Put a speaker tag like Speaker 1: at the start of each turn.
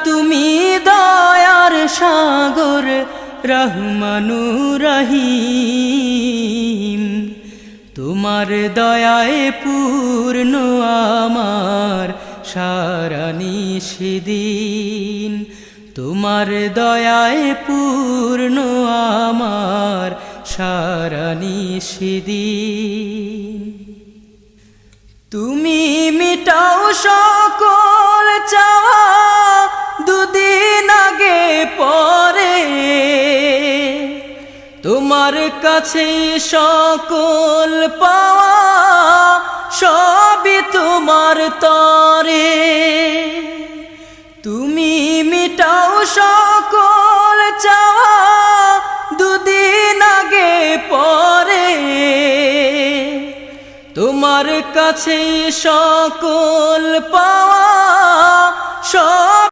Speaker 1: তুমি দয়ার সাগর রহমানুর রহিম। তোমার দয়ায় পূর্ণ আমার সারা নিশিদিন। তোমার দয়ায় পূর্ণ আমার সারা নিশিদিন। তুমি মিটাও সকল চাওয়া দুদিন আগে পরে। তোমার কাছে সকল পাওয়া সবই তোমার তরে। তুমি মিটাও সকল চাওয়া দুদিন আগে পরে। তোমার কাছে সকল পাওয়া সব